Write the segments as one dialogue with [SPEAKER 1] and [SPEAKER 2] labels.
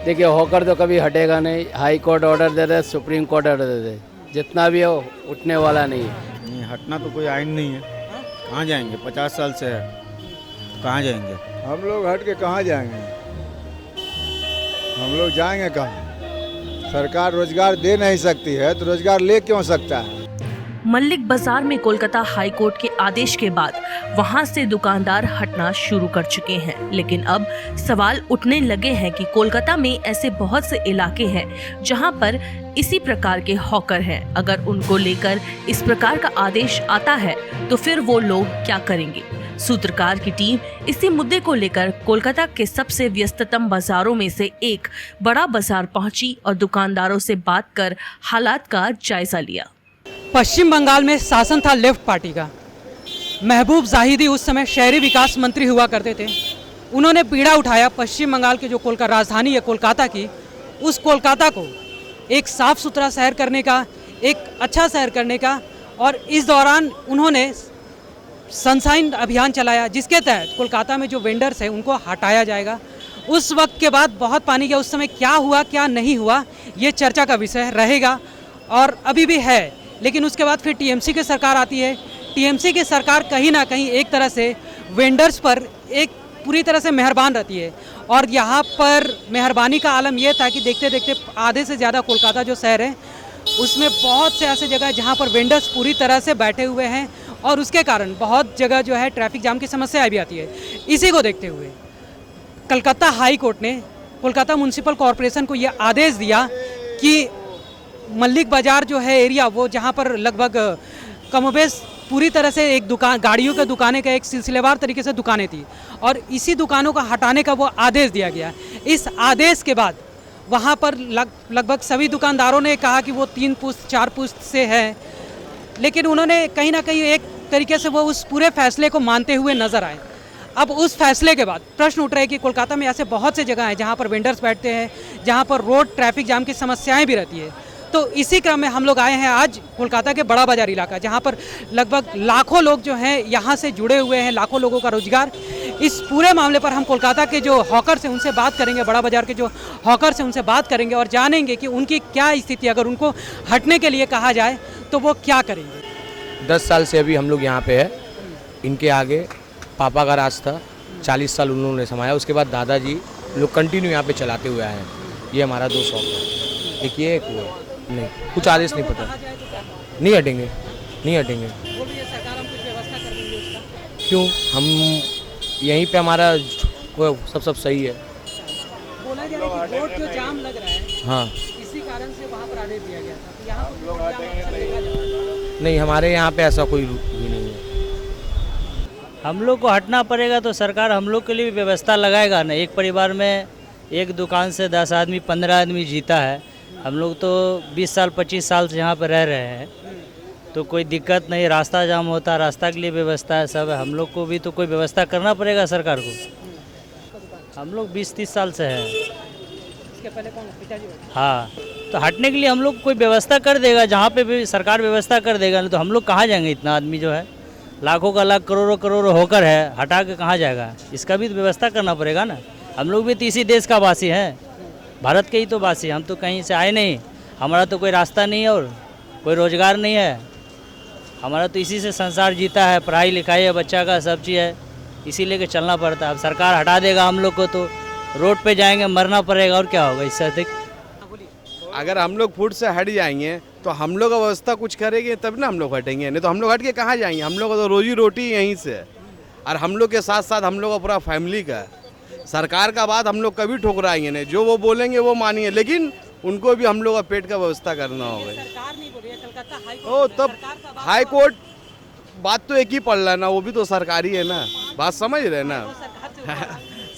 [SPEAKER 1] देखिए हॉकर तो कभी हटेगा नहीं, हाई कोर्ट ऑर्डर दे दे, सुप्रीम कोर्ट ऑर्डर दे दे, जितना भी हो उठने वाला नहीं है।
[SPEAKER 2] नहीं, हटना तो कोई आइन नहीं है। कहाँ जाएंगे, 50 साल से है, तो कहाँ जाएंगे।
[SPEAKER 3] हम लोग हट के कहाँ जाएंगे, हम लोग जाएंगे कहाँ। सरकार रोजगार दे नहीं सकती है तो रोजगार ले क्यों सकता है।
[SPEAKER 4] मल्लिक बाजार में कोलकाता हाई कोर्ट के आदेश के बाद वहां से दुकानदार हटना शुरू कर चुके हैं, लेकिन अब सवाल उठने लगे हैं कि कोलकाता में ऐसे बहुत से इलाके हैं जहां पर इसी प्रकार के हॉकर हैं। अगर उनको लेकर इस प्रकार का आदेश आता है तो फिर वो लोग क्या करेंगे। सूत्रकार की टीम इसी मुद्दे को लेकर कोलकाता के सबसे व्यस्ततम बाजारों में से एक बड़ा बाजार पहुंची और दुकानदारों से बात कर हालात का जायजा लिया।
[SPEAKER 5] पश्चिम बंगाल में शासन था लेफ्ट पार्टी का। महबूब जाहिदी उस समय शहरी विकास मंत्री हुआ करते थे। उन्होंने पीड़ा उठाया पश्चिम बंगाल के जो कोलकाता राजधानी है कोलकाता की, उस कोलकाता को एक साफ़ सुथरा शहर करने का, एक अच्छा शहर करने का। और इस दौरान उन्होंने सनशाइन अभियान चलाया जिसके तहत कोलकाता में जो वेंडर्स हैं उनको हटाया जाएगा। उस वक्त के बाद बहुत पानी गया। उस समय क्या हुआ क्या नहीं हुआ ये चर्चा का विषय रहेगा और अभी भी है। लेकिन उसके बाद फिर टीएमसी की सरकार आती है। टीएमसी की सरकार कहीं ना कहीं एक तरह से वेंडर्स पर एक पूरी तरह से मेहरबान रहती है। और यहाँ पर मेहरबानी का आलम यह था कि देखते देखते आधे से ज़्यादा कोलकाता जो शहर है उसमें बहुत से ऐसे जगह जहाँ पर वेंडर्स पूरी तरह से बैठे हुए हैं और उसके कारण बहुत जगह जो है ट्रैफिक जाम की समस्या भी आती है। इसी को देखते हुए कलकत्ता हाई कोर्ट ने कोलकाता म्यूनसिपल कॉरपोरेशन को ये आदेश दिया कि मल्लिक बाजार जो है एरिया, वो जहाँ पर लगभग कमोबेश पूरी तरह से एक दुकान, गाड़ियों के दुकानें का एक सिलसिलेवार तरीके से दुकानें थी और इसी दुकानों का हटाने का वो आदेश दिया गया। इस आदेश के बाद वहाँ पर लगभग सभी दुकानदारों ने कहा कि वो 3 पुश्त 4 पुश्त से है, लेकिन उन्होंने कहीं ना कहीं एक तरीके से वो उस पूरे फैसले को मानते हुए नजर आए। अब उस फैसले के बाद प्रश्न उठ रहे हैं कि कोलकाता में ऐसे बहुत से जगह हैं जहाँ पर वेंडर्स बैठते हैं, जहाँ पर रोड ट्रैफिक जाम की समस्याएं भी रहती है। तो इसी क्रम में हम लोग आए हैं आज कोलकाता के बड़ा बाजार इलाका, जहाँ पर लगभग लाखों लोग जो हैं यहाँ से जुड़े हुए हैं, लाखों लोगों का रोजगार। इस पूरे मामले पर हम कोलकाता के जो हॉकर्स हैं उनसे बात करेंगे, बड़ा बाजार के जो हॉकर्स हैं उनसे बात करेंगे और जानेंगे कि उनकी क्या स्थिति, अगर उनको हटने के लिए कहा जाए तो वो क्या करेंगे।
[SPEAKER 6] 10 साल से अभी हम लोग यहाँ पे है। इनके आगे पापा का राज था, 40 साल उन्होंने संभाला। उसके बाद दादाजी लोग कंटिन्यू यहाँ पे चलाते हुए आए हैं। ये हमारा 2 शॉप है, एक ये एक वो है। नहीं, कुछ आदेश नहीं पता। नहीं हटेंगे, नहीं हटेंगे। क्यों, हम यहीं पे हमारा सब सही है।
[SPEAKER 5] बोला जा रहा है कि रोड जो जाम लग रहा है,
[SPEAKER 6] हाँ,
[SPEAKER 5] इसी कारण से वहाँ पर आदेश दिया गया था। तो यहाँ पर रोड जाम अक्सर देखा जाता है।
[SPEAKER 6] नहीं, हमारे यहाँ पे ऐसा कोई भी नहीं है।
[SPEAKER 7] हम लोग को हटना पड़ेगा तो सरकार हम लोग के लिए भी व्यवस्था लगाएगा ना। एक परिवार में एक दुकान से 10 आदमी 15 आदमी जीता है। हम लोग तो 20 साल 25 साल से यहाँ पर रह रहे हैं, तो कोई दिक्कत नहीं। रास्ता जाम होता है, रास्ता के लिए व्यवस्था है, सब है। हम लोग को भी तो कोई व्यवस्था करना पड़ेगा सरकार को। हम लोग 20-30 साल से हैं।
[SPEAKER 5] इसके पहले कौन, पिताजी?
[SPEAKER 7] हाँ, तो हटने के लिए हम लोग कोई व्यवस्था कर देगा, जहाँ पे भी सरकार व्यवस्था कर देगा। नहीं तो हम लोग कहाँ जाएंगे, इतना आदमी जो है लाखों का लाख करोड़ों करोड़ों होकर है, हटा के कहाँ जाएगा। इसका भी तो व्यवस्था करना पड़ेगा ना। हम लोग भी तो इसी देश का वासी हैं, भारत के ही तो वासी। हम तो कहीं से आए नहीं, हमारा तो कोई रास्ता नहीं है और कोई रोजगार नहीं है। हमारा तो इसी से संसार जीता है, पढ़ाई लिखाई है बच्चा का, सब चीज़ है, इसी लेके चलना पड़ता है। अब सरकार हटा देगा हम लोग को तो रोड पे जाएंगे, मरना पड़ेगा और क्या होगा इससे अधिक।
[SPEAKER 8] अगर हम लोग फूड से हट जाएंगे तो हम लोग व्यवस्था कुछ करेंगे तब ना हम लोग हटेंगे, नहीं तो हम लोग हट के कहाँ जाएंगे। हम लोग का तो रोजी रोटी यहीं से, और हम लोग के साथ साथ हम लोग का पूरा फैमिली का। सरकार का बात हम लोग कभी ठुकराएंगे नहीं, जो वो बोलेंगे वो मानिए, लेकिन उनको भी हम लोग का पेट का व्यवस्था करना होगा।
[SPEAKER 5] सरकार नहीं बोल रही है, कलकत्ता हाई
[SPEAKER 8] ओ तब हाई कोर्ट बात तो एक ही पड़ रहा है ना, वो भी तो सरकारी है ना, बात समझ रहे ना।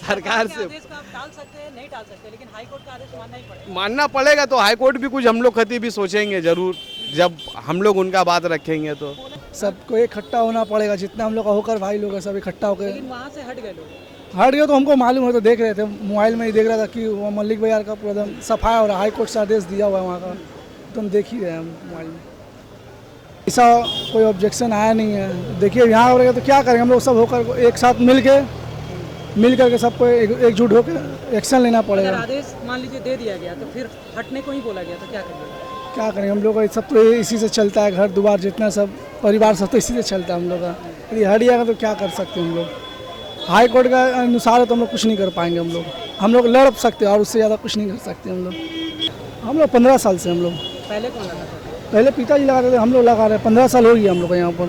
[SPEAKER 8] सरकार से
[SPEAKER 5] टाल सकते हैं, नहीं टाल सकते, लेकिन हाई कोर्ट का आदेश मानना ही पड़ेगा।
[SPEAKER 8] मानना पड़ेगा। तो हाई कोर्ट भी कुछ हम लोग खती भी सोचेंगे जरूर, जब हम लोग उनका बात रखेंगे तो।
[SPEAKER 9] सबको इकट्ठा होना पड़ेगा, जितना हम लोग का होकर भाई लोग हैं सब इकट्ठा होकर।
[SPEAKER 5] लेकिन वहाँ से हट गए लोग।
[SPEAKER 9] हट गए तो हमको मालूम है, तो देख रहे थे, मोबाइल में ही देख रहा था कि वो मल्लिक बाजार का पूरा एकदम सफाया हो रहा है। हाई कोर्ट से आदेश दिया हुआ है वहाँ का, तो हम देख ही रहे हैं मोबाइल में। ऐसा कोई ऑब्जेक्शन आया नहीं है। देखिए यहाँ हो रहा है तो क्या करेंगे, हम लोग सब होकर एक साथ मिल के मिल करके सबको एकजुट होकर एक्शन लेना
[SPEAKER 5] अगर
[SPEAKER 9] पड़ेगा।
[SPEAKER 5] आदेश मान लीजिए दे दिया गया तो फिर हटने को ही बोला गया तो क्या करेंगे?
[SPEAKER 9] क्या करेंगे हम लोग का, सब तो इसी से चलता है, घर द्वार जितना सब परिवार सब तो इसी से चलता है हम लोग का। यदि हट जाएगा तो क्या कर सकते हैं हम लोग। हाई कोर्ट का अनुसार है तो हम लोग कुछ नहीं कर पाएंगे। हम लोग लड़ सकते हैं और उससे ज़्यादा कुछ नहीं कर सकते हम लोग 15 साल से हम लोग।
[SPEAKER 5] पहले कौन लगा था?
[SPEAKER 9] पहले पिताजी लगाते थे, हम लोग लगा रहे हैं, 15 साल हो गया हम लोग को यहाँ पर।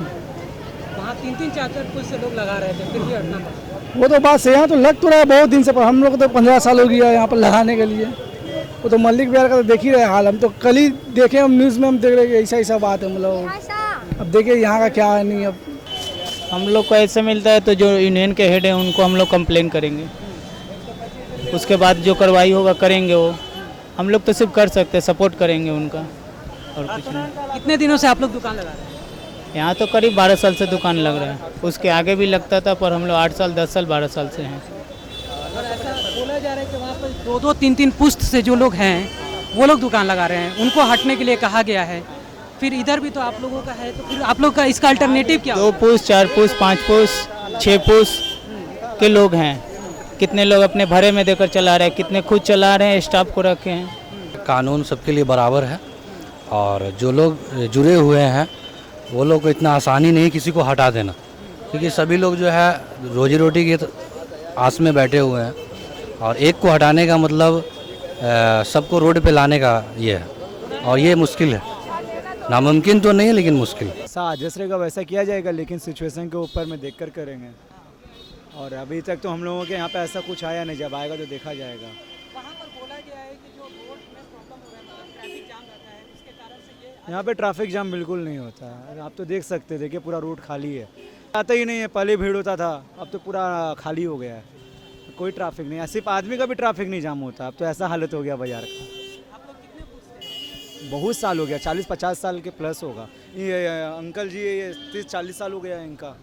[SPEAKER 5] वहाँ 3-3 4-4 फुट से लोग लगा रहे थे, फिर भी हटना पड़ा।
[SPEAKER 9] वो तो बात से यहाँ तो लग तो रहा है बहुत दिन से, पर हम लोग तो 15 साल हो गया यहाँ पर लगाने के लिए। वो तो मल्लिक बिहार का तो देख ही रहे हाल, हम तो कल ही देखे, हम न्यूज़ में हम देख रहे कि ऐसा बात है। मतलब अब देखिए यहाँ का क्या है नहीं। अब
[SPEAKER 7] हम लोग को ऐसे मिलता है तो जो यूनियन के हेड हैं उनको हम लोग कंप्लेन करेंगे, उसके बाद जो कार्रवाई होगा करेंगे। वो हम लोग तो सिर्फ कर सकते हैं, सपोर्ट करेंगे उनका और कुछ नहीं।
[SPEAKER 5] कितने दिनों से आप लोग दुकान लगा रहे हैं?
[SPEAKER 7] यहाँ तो करीब 12 साल से दुकान लग रहा है, उसके आगे भी लगता था, पर हम लोग 8 साल 10 साल 12 साल से हैं।
[SPEAKER 5] और ऐसा बोला जा रहा है कि वहाँ पर 2-2 3-3 पुश्त से जो लोग हैं वो लोग दुकान लगा रहे हैं, उनको हटने के लिए कहा गया है। फिर इधर भी तो आप लोगों का है, तो फिर आप लोग का इसका अल्टरनेटिव क्या?
[SPEAKER 7] 2 पुश्त 4 पुश्त 5 पुश्त 6 पुश्त के लोग हैं। कितने लोग अपने भरे में देकर चला रहे हैं, कितने खुद चला रहे हैं, स्टाफ को रखे हैं।
[SPEAKER 6] कानून सबके लिए बराबर है और जो लोग जुड़े हुए हैं वो लोग को इतना आसानी नहीं किसी को हटा देना, क्योंकि सभी लोग जो है रोजी रोटी की आस में बैठे हुए हैं और एक को हटाने का मतलब सबको रोड पे लाने का ये है, और ये मुश्किल है। नामुमकिन तो नहीं है लेकिन मुश्किल।
[SPEAKER 3] ऐसा आदेश रहेगा वैसा किया जाएगा, लेकिन सिचुएशन के ऊपर में देखकर करेंगे। और अभी तक तो हम लोगों के यहाँ पे ऐसा कुछ आया नहीं, जब आएगा तो देखा जाएगा।
[SPEAKER 5] वहाँ पर बोला गया है कि जो रोड में प्रॉब्लम हो रहा है, मतलब ट्रैफिक जाम रहता है, इसके कारण से ये
[SPEAKER 3] यहाँ पे ट्रैफिक जाम बिल्कुल नहीं होता है। आप तो देख सकते थे कि पूरा रोड खाली है, आता ही नहीं है। पहले भीड़ होता था, अब तो पूरा खाली हो गया है, कोई ट्रैफिक नहीं है। सिर्फ आदमी का भी ट्रैफिक नहीं जाम होता, अब तो ऐसा हालत हो गया बाजार का। बहुत साल हो गया, 40-50 साल के प्लस होगा। ये अंकल जी ये 30-40 साल हो गया है इनका,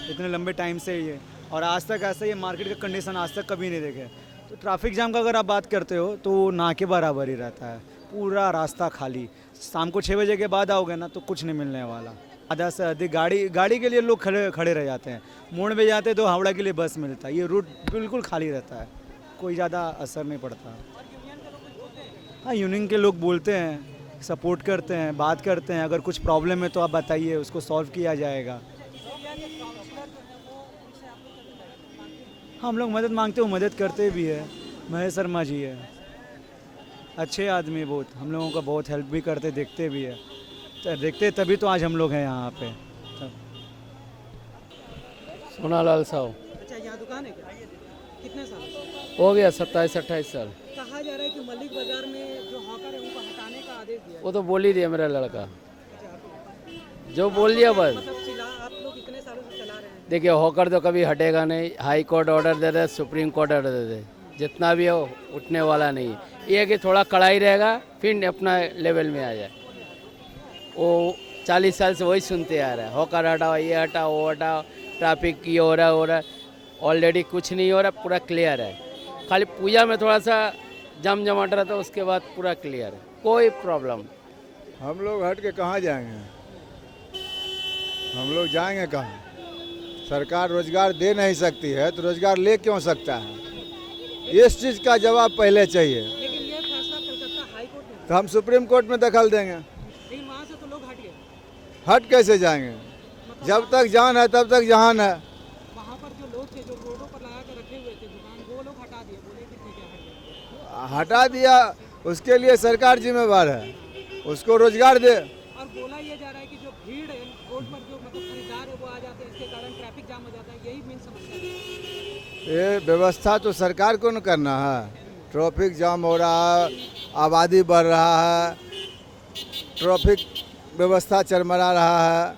[SPEAKER 3] इतने लंबे टाइम से ये। और आज तक ऐसा ये मार्केट का कंडीशन आज तक कभी नहीं देखे। तो ट्रैफिक जाम का अगर आप बात करते हो तो ना के बराबर ही रहता है, पूरा रास्ता खाली। शाम को 6 बजे के बाद आओगे ना तो कुछ नहीं मिलने वाला। आधा से अधिक गाड़ी के लिए लोग खड़े रह जाते हैं। मोड़ में जाते तो हावड़ा के लिए बस मिलता है। ये रूट बिल्कुल खाली रहता है, कोई ज़्यादा असर नहीं पड़ता। हाँ, यूनियन के लोग बोलते हैं, सपोर्ट करते हैं, बात करते हैं। अगर कुछ प्रॉब्लम है तो आप बताइए, उसको सॉल्व किया जाएगा। हम लोग मदद मांगते हो, मदद करते भी है। महेश शर्मा जी है, अच्छे आदमी, बहुत हम लोगों का बहुत हेल्प भी करते, देखते भी है। तो देखते तभी तो आज हम लोग हैं यहाँ पे।
[SPEAKER 1] सोनालाल साहू।
[SPEAKER 5] अच्छा, यहाँ दुकान है क्या? कितने साल
[SPEAKER 1] हो गया 27-28 साल।
[SPEAKER 5] कहा जा रहा है कि मल्लिक बाजार में जो हॉकर है उनको हटाने का आदेश दिया।
[SPEAKER 1] वो तो बोल ही दिया मेरा लड़का, जो बोल दिया बस।
[SPEAKER 5] मतलब आप लोग इतने सालों से चला रहे हैं।
[SPEAKER 1] देखिए हॉकर तो कभी हटेगा नहीं। हाई कोर्ट ऑर्डर दे दे, सुप्रीम कोर्ट ऑर्डर दे दे, जितना भी हो उठने वाला नहीं। ये है कि थोड़ा कड़ाई रहेगा, फिर अपना लेवल में आ जाए। वो 40 साल से वही सुनते आ रहा है, हॉकर हटाओ, ये हटाओ, वो हटाओ, ट्रैफिक की हो रहा है। ऑलरेडी कुछ नहीं हो रहा, पूरा क्लियर है। खाली पूजा में थोड़ा सा जम जमाट रहा था, उसके बाद पूरा क्लियर है, कोई प्रॉब्लम।
[SPEAKER 3] हम लोग हट के कहाँ जाएंगे? हम लोग जाएंगे कहाँ? सरकार रोजगार दे नहीं सकती है तो रोजगार ले क्यों सकता है? इस चीज़ का जवाब पहले चाहिए।
[SPEAKER 5] लेकिन ये फैसला कलकत्ता हाई कोर्ट ने,
[SPEAKER 3] तो हम सुप्रीम कोर्ट में दखल देंगे।
[SPEAKER 5] लेकिन वहाँ से तो लोग हट गए।
[SPEAKER 3] हट कैसे जाएंगे? जब तक जान है तब तक जहान है।
[SPEAKER 5] वहाँ पर जो लोग थे जो रोडों पर लगा कर रखे हुए थे दुकान, वो लोग हटा दिए, बोले कि ठीक है हट गए।
[SPEAKER 3] हटा दिया, उसके लिए सरकार जिम्मेवार है, उसको रोजगार दे।
[SPEAKER 5] और बोला ये जा रहा है कि जो भीड़ है रोड पर, जो मतलब खरीदार है वो आ जाते हैं, इसके कारण ट्रैफिक जाम हो जाता है, यही मेन समस्या है।
[SPEAKER 3] ये व्यवस्था तो सरकार को न करना है। ट्रैफिक जाम हो रहा है, आबादी बढ़ रहा है, ट्रैफिक व्यवस्था चरमरा रहा है।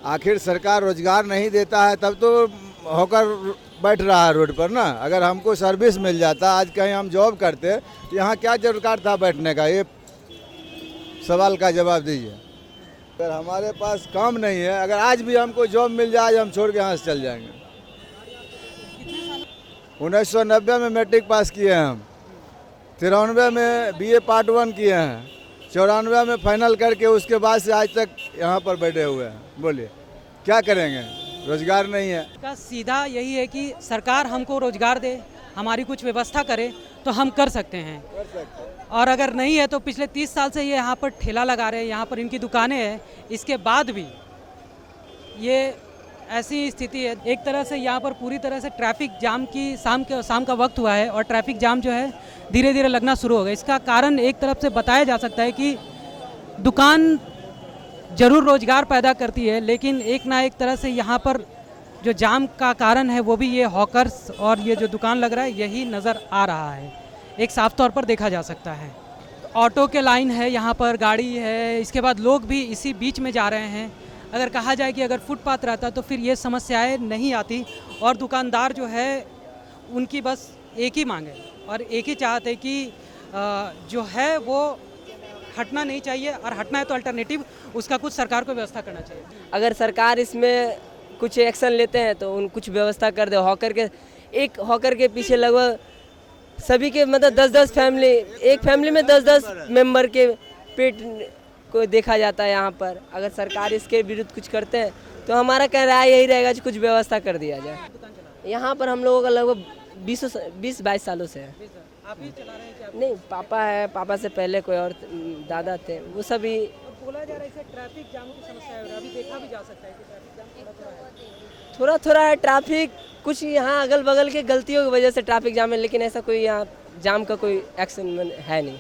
[SPEAKER 3] आखिर सरकार रोजगार नहीं देता है तब तो होकर बैठ रहा है रोड पर ना। अगर हमको सर्विस मिल जाता, आज कहीं हम जॉब करते, तो यहाँ क्या जरूरत था बैठने का? ये सवाल का जवाब दीजिए। अगर हमारे पास काम नहीं है, अगर आज भी हमको जॉब मिल जाए, हम छोड़ के यहाँ से चल जाएंगे। 1990 में मैट्रिक पास किए हैं हम, 93 में BA पार्ट 1 किए हैं, 94 में फाइनल करके उसके बाद से आज तक यहाँ पर बैठे हुए हैं। बोलिए क्या करेंगे?
[SPEAKER 2] रोजगार नहीं है।
[SPEAKER 5] का सीधा यही है कि सरकार हमको रोजगार दे, हमारी कुछ व्यवस्था करे तो हम कर सकते हैं। और अगर नहीं है तो पिछले 30 साल से ये यहाँ पर ठेला लगा रहे हैं, यहाँ पर इनकी दुकानें हैं, इसके बाद भी ये ऐसी स्थिति है। एक तरह से यहाँ पर पूरी तरह से ट्रैफिक जाम की शाम का वक्त हुआ है और ट्रैफिक जाम जो है धीरे धीरे लगना शुरू हो गया। इसका कारण एक तरफ से बताया जा सकता है कि दुकान जरूर रोजगार पैदा करती है, लेकिन एक ना एक तरह से यहाँ पर जो जाम का कारण है वो भी ये हॉकर्स और ये जो दुकान लग रहा है यही नज़र आ रहा है, एक साफ तौर पर देखा जा सकता है। ऑटो के लाइन है, यहाँ पर गाड़ी है, इसके बाद लोग भी इसी बीच में जा रहे हैं। अगर कहा जाए कि अगर फुटपाथ रहता तो फिर ये समस्याएं नहीं आती और दुकानदार जो है उनकी बस एक ही मांग है और एक ही चाहते कि जो है वो हटना नहीं चाहिए, और हटना है तो अल्टरनेटिव उसका कुछ सरकार को व्यवस्था करना चाहिए।
[SPEAKER 10] अगर सरकार इसमें कुछ एक्शन लेते हैं तो उन कुछ व्यवस्था कर दे। एक हॉकर के पीछे लगभग सभी के मतलब 10-10 फैमिली, एक फैमिली में 10-10 मेंबर के पेट को देखा जाता है यहाँ पर। अगर सरकार इसके विरुद्ध कुछ करते हैं तो हमारा कह रहा है यही रहेगा कि कुछ व्यवस्था कर दिया जाए। यहाँ पर हम लोगों का लगभग 20-22 सालों से है।
[SPEAKER 5] आप ही चला रहे हैं क्या?
[SPEAKER 10] नहीं, पापा है, पापा से पहले कोई और दादा थे, वो सभी।
[SPEAKER 5] बोला जा रहा है इसे ट्रैफिक जाम की समस्या है, अभी देखा भी जा सकता है कि ट्रैफिक जाम
[SPEAKER 10] थोड़ा है ट्रैफिक, कुछ यहाँ अगल बगल के गलतियों की वजह से ट्रैफिक जाम है, लेकिन ऐसा कोई यहाँ जाम का कोई एक्शन है नहीं।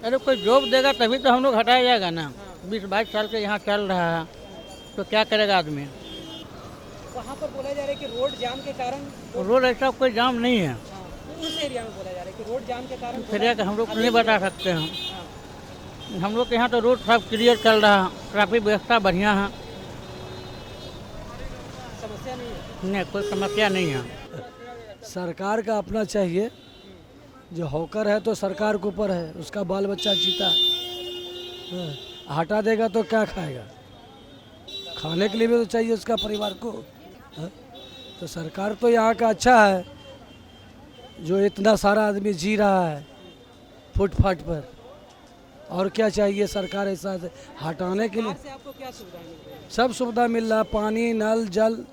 [SPEAKER 7] अरे कोई जॉब देगा तभी तो हम लोग हटाया जाएगा ना। 20-22 साल से यहाँ चल रहा है तो क्या करेगा आदमी।
[SPEAKER 5] वहाँ पर बोला जा रहा है कि रोड जाम के कारण।
[SPEAKER 7] रोड ऐसा कोई जाम नहीं है
[SPEAKER 5] उस एरिया में बोला जा रहा है कि रोड जाम के कारण।
[SPEAKER 7] एरिया का हम लोग नहीं बता सकते हैं। हम लोग के यहाँ तो रोड सब क्लियर चल रहा है, ट्रैफिक व्यवस्था बढ़िया है,
[SPEAKER 5] समस्या नहीं है।
[SPEAKER 7] नहीं कोई समस्या नहीं है।
[SPEAKER 9] सरकार का अपना चाहिए, जो हॉकर है तो सरकार के ऊपर है, उसका बाल बच्चा जीता है, हटा देगा तो क्या खाएगा, खाने के लिए भी तो चाहिए उसका परिवार को। तो सरकार तो यहाँ का अच्छा है, जो इतना सारा आदमी जी रहा है फुटपाथ पर, और क्या चाहिए सरकार ऐसा हटाने के लिए।
[SPEAKER 5] से आपको क्या सुविधा मिल रही है?
[SPEAKER 9] सब सुविधा मिल रहा है, पानी नल जल,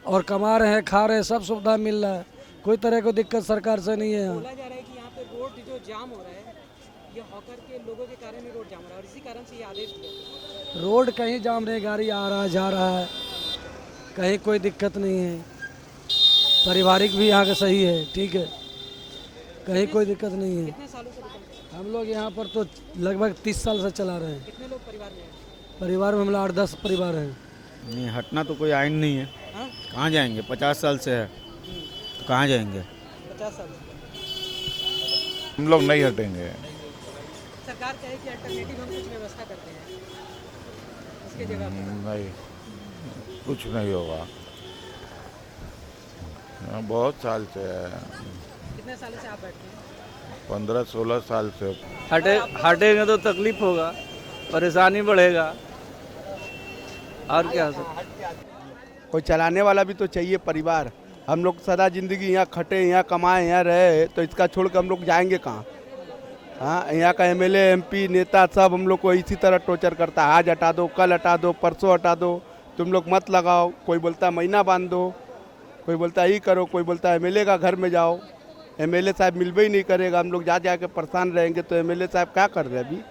[SPEAKER 9] और कमा रहे हैं खा रहे हैं, सब सुविधा मिल रहा है, कोई तरह को दिक्कत सरकार से नहीं है।
[SPEAKER 5] बोला जा रहा है कि यहाँ पे रोड जो जाम हो रहा है ये हॉकर के लोगों के कारण ही रोड जाम हो रहा है और इसी कारण से ये आदेश दिया।
[SPEAKER 9] रोड कहीं जाम नहीं, गाड़ी आ रहा जा रहा है, कहीं कोई दिक्कत नहीं है, पारिवारिक भी यहाँ का सही है, ठीक है, कहीं कोई दिक्कत नहीं है।
[SPEAKER 5] कितने सालों से दुकान कर?
[SPEAKER 9] हम लोग यहाँ पर तो लगभग 30 साल से चला रहे हैं।
[SPEAKER 5] कितने लोग परिवार में हैं?
[SPEAKER 9] परिवार में हम लोग 8-10 परिवार हैं।
[SPEAKER 2] नहीं, हटना तो कोई आइन नहीं है।
[SPEAKER 5] हाँ?
[SPEAKER 2] कहाँ जाएंगे, 50 साल से है तो कहाँ जाएंगे।
[SPEAKER 5] 50 साल से।
[SPEAKER 11] हम लोग नहीं हटेंगे।
[SPEAKER 5] सरकार कहे कि अल्टरनेटिव हम कुछ व्यवस्था करते हैं इसके जगह पर।
[SPEAKER 11] नहीं, कुछ नहीं होगा। बहुत साल से है।
[SPEAKER 5] कितने सालों से आप बैठते हैं?
[SPEAKER 11] 15-16 साल से।
[SPEAKER 1] हटेंगे तो तकलीफ होगा, परेशानी बढ़ेगा, और क्या हो सकता।
[SPEAKER 8] कोई चलाने वाला भी तो चाहिए परिवार। हम लोग सदा ज़िंदगी यहाँ खटे, यहाँ कमाए, यहाँ रहे, तो इसका छोड़ कर हम लोग जाएंगे कहाँ। हाँ, यहाँ का एमएलए एमपी नेता सब हम लोग को इसी तरह टॉर्चर करता है, आज हटा दो, कल हटा दो, परसों हटा दो, तुम लोग मत लगाओ। कोई बोलता है महीना बांध दो, कोई बोलता है ये करो, कोई बोलता है एमएलए का घर में जाओ। एमएलए साहब मिलवे ही नहीं करेगा, हम लोग जा के परेशान रहेंगे, तो एमएलए साहब क्या कर रहे हैं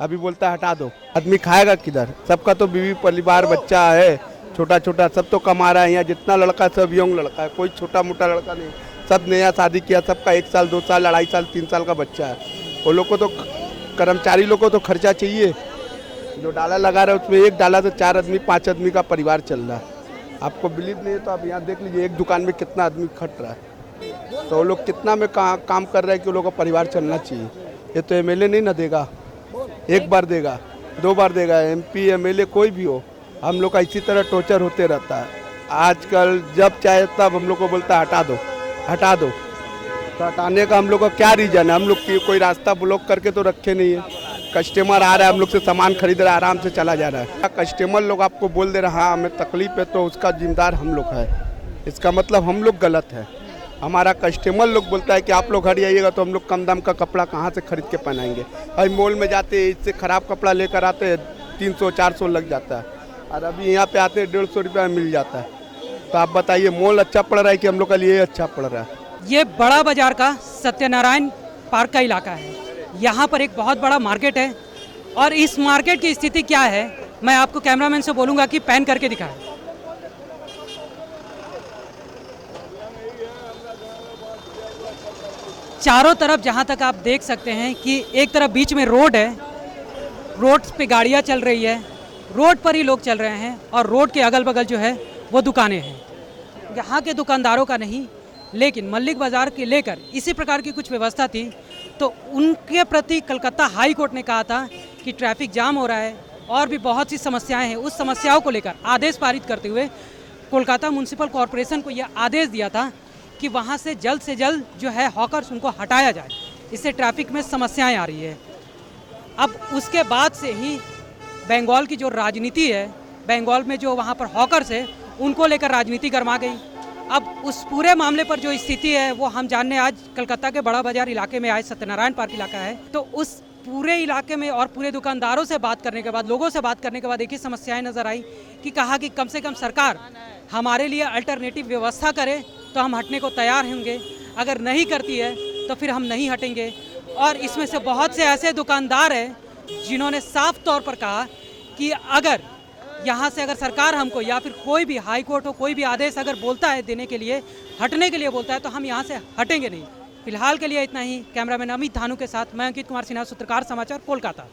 [SPEAKER 8] अभी बोलता है हटा दो। आदमी खाएगा किधर, सबका तो बीवी परिवार बच्चा है, छोटा छोटा सब तो कमा रहा है। यहाँ जितना लड़का सब यंग लड़का है, कोई छोटा मोटा लड़का नहीं, सब नया शादी किया, सबका 1 साल 2 साल 2.5 साल 3 साल का बच्चा है। वो लोग को तो कर्मचारी लोग को तो खर्चा चाहिए। जो डाला लगा रहा है उसमें एक डाला से 4 आदमी 5 आदमी का परिवार चल रहा है। आपको बिलीव नहीं है तो आप यहाँ देख लीजिए, एक दुकान में कितना आदमी खट रहा है, तो वो लोग कितना में काम कर रहे हैं कि वो लोग का परिवार चलना चाहिए। ये तो एमएलए नहीं ना देगा, 1 बार देगा, 2 बार देगा, एमपी एमएलए कोई भी हो, हम लोग का इसी तरह टॉर्चर होते रहता है। आजकल जब चाहे तब हम लोग को बोलता है हटा दो हटा दो। तो हटाने का हम लोग का क्या रीज़न है, हम लोग की कोई रास्ता ब्लॉक करके तो रखे नहीं है। कस्टमर आ रहा है, हम लोग से सामान खरीद रहा है, आराम से चला जा रहा है। कस्टमर लोग आपको बोल दे रहे हाँ हमें तकलीफ है, तो उसका जिम्मेदार हम लोग है, इसका मतलब हम लोग गलत है। हमारा कस्टमर लोग बोलता है कि आप लोग हट जाइएगा, तो हम लोग कम दाम का कपड़ा कहाँ से खरीद के पहनाएंगे। भाई मॉल में जाते इससे ख़राब कपड़ा लेकर आते 300-400 लग जाता है,
[SPEAKER 12] और अभी यहाँ पे आते 150 रुपया में मिल जाता है। तो आप बताइए मॉल अच्छा पड़ रहा है कि हम लोग के लिए अच्छा पड़ रहा है?
[SPEAKER 5] ये बड़ा बाजार का सत्यनारायण पार्क का इलाका है। यहाँ पर एक बहुत बड़ा मार्केट है और इस मार्केट की स्थिति क्या है मैं आपको कैमरामैन से बोलूँगा कि पैन करके दिखाएं। चारों तरफ जहाँ तक आप देख सकते हैं कि एक तरफ बीच में रोड है, रोड पे गाड़ियाँ चल रही है, रोड पर ही लोग चल रहे हैं और रोड के अगल बगल जो है वो दुकानें हैं। यहाँ के दुकानदारों का नहीं, लेकिन मल्लिक बाज़ार के लेकर इसी प्रकार की कुछ व्यवस्था थी तो उनके प्रति कलकत्ता हाई कोर्ट ने कहा था कि ट्रैफिक जाम हो रहा है और भी बहुत सी समस्याएं हैं। उस समस्याओं को लेकर आदेश पारित करते हुए कोलकाता म्युनिसिपल कॉरपोरेशन को यह आदेश दिया था कि वहाँ से जल्द जो है हॉकर्स उनको हटाया जाए, इससे ट्रैफिक में समस्याएं आ रही है। अब उसके बाद से ही बंगाल की जो राजनीति है, बंगाल में जो वहाँ पर हॉकर्स है उनको लेकर राजनीति गरमा गई। अब उस पूरे मामले पर जो स्थिति है वो हम जानने आज कलकत्ता के बड़ा बाजार इलाके में आए, सत्यनारायण पार्क इलाका है। तो उस पूरे इलाके में और पूरे दुकानदारों से बात करने के बाद, लोगों से बात करने के बाद एक ही समस्याएं नज़र आई कि कहा कि कम से कम सरकार हमारे लिए अल्टरनेटिव व्यवस्था करे तो हम हटने को तैयार होंगे, अगर नहीं करती है तो फिर हम नहीं हटेंगे। और इसमें से बहुत से ऐसे दुकानदार हैं जिन्होंने साफ तौर पर कहा कि अगर यहाँ से अगर सरकार हमको या फिर कोई भी हाई कोर्ट हो कोई भी आदेश अगर बोलता है देने के लिए, हटने के लिए बोलता है तो हम यहाँ से हटेंगे नहीं। फिलहाल के लिए इतना ही। कैमरामैन अमित धानु के साथ मैं अंकित कुमार सिन्हा, सूत्रकार समाचार, कोलकाता।